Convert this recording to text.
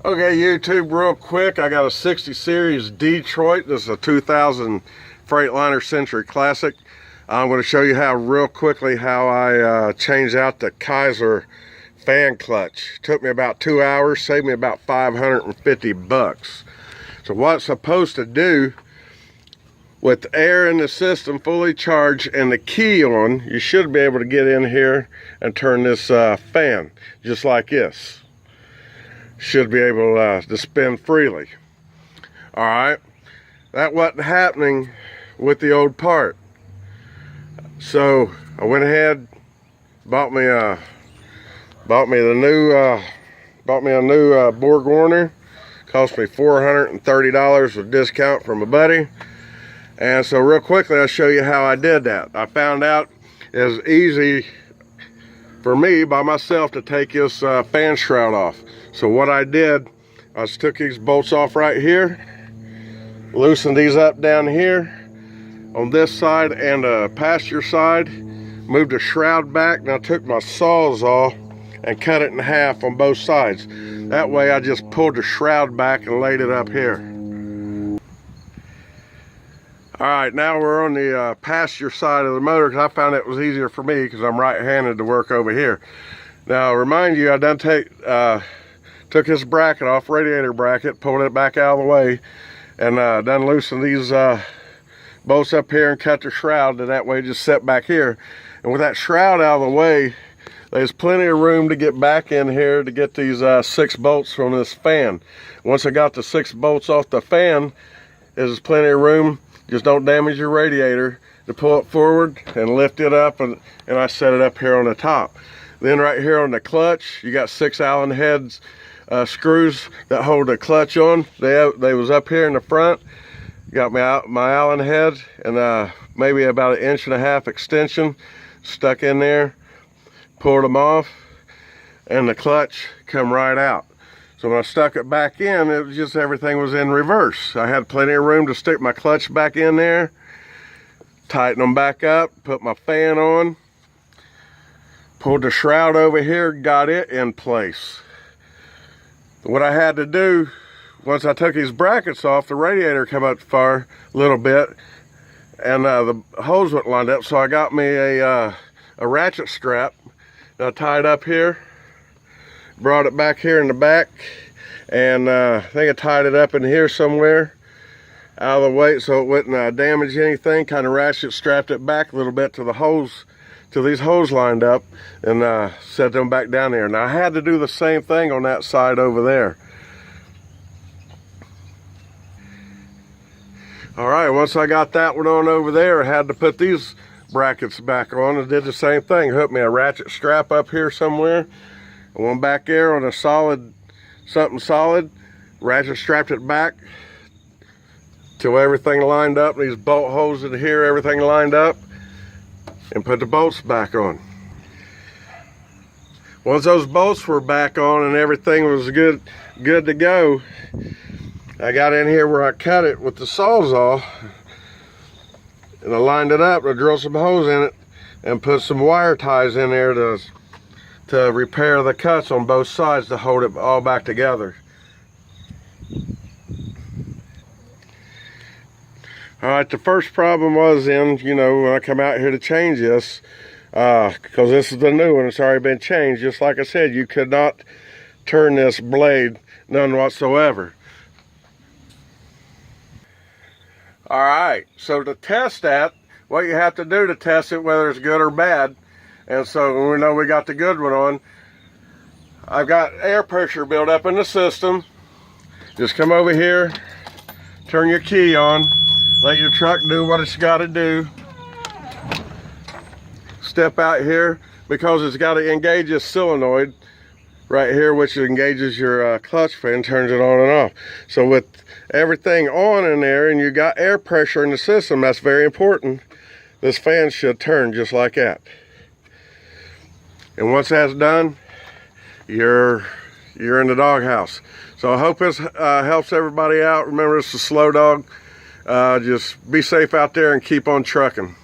Okay, YouTube, real quick, I got a 60 series Detroit. This is a 2000 Freightliner Century Classic. I'm going to show you real quickly how I changed out the Kysor fan clutch. Took me about 2 hours, saved me about 550 bucks. So what it's supposed to do, with air in the system fully charged and the key on, you should be able to get in here and turn this fan just like this. Should be able to spin freely. All right, that wasn't happening with the old part. So I went ahead, bought me a new Borg Warner. Cost me $430 with discount from a buddy. And so real quickly, I'll show you how I did that. I found out it was easy for me by myself to take this fan shroud off. So what I did, I just took these bolts off right here, loosened these up down here on this side and the passenger side, moved the shroud back, and I took my Sawzall and cut it in half on both sides. That way I just pulled the shroud back and laid it up here. All right, now we're on the passenger side of the motor, because I found it was easier for me because I'm right-handed to work over here. Now, remind you, I done took this bracket off, radiator bracket, pulled it back out of the way, and done loosened these bolts up here and cut the shroud, and that way just set back here. And with that shroud out of the way, there's plenty of room to get back in here to get these 6 bolts from this fan. Once I got the 6 bolts off the fan, there's plenty of room. Just don't damage your radiator to pull it forward and lift it up, and I set it up here on the top. Then right here on the clutch, you got 6 Allen heads screws that hold the clutch on. They was up here in the front. Got my Allen head and maybe about 1.5 inch extension stuck in there. Pulled them off, and the clutch come right out. So when I stuck it back in, it was just everything was in reverse. I had plenty of room to stick my clutch back in there, tighten them back up, put my fan on, pulled the shroud over here, got it in place. What I had to do, once I took these brackets off, the radiator come up far a little bit, and the hose went lined up, so I got me a ratchet strap. I tied up here, brought it back here in the back, and I think I tied it up in here somewhere out of the way so it wouldn't damage anything. Kind of ratchet strapped it back a little bit to the hose, to these hose lined up, and set them back down there. Now I had to do the same thing on that side over there. All right, once I got that one on over there, I had to put these brackets back on and did the same thing. Hooked me a ratchet strap up here somewhere, one back there on a something solid, ratchet strapped it back till everything lined up. These bolt holes in here, everything lined up, and put the bolts back on. Once those bolts were back on and everything was good to go, I got in here where I cut it with the Sawzall, and I lined it up, and I drilled some holes in it and put some wire ties in there to repair the cuts on both sides to hold it all back together. All right, the first problem was when I come out here to change this, because this is the new one, it's already been changed. Just like I said, you could not turn this blade, none whatsoever. All right, so to test that, what you have to do to test it, whether it's good or bad, and so we know we got the good one on, I've got air pressure built up in the system. Just come over here, turn your key on, let your truck do what it's got to do. Step out here, because it's got to engage this solenoid right here, which engages your clutch fan, turns it on and off. So with everything on in there and you got air pressure in the system, that's very important. This fan should turn just like that. And once that's done, you're in the doghouse. So I hope this helps everybody out. Remember, it's a slow dog. Just be safe out there and keep on trucking.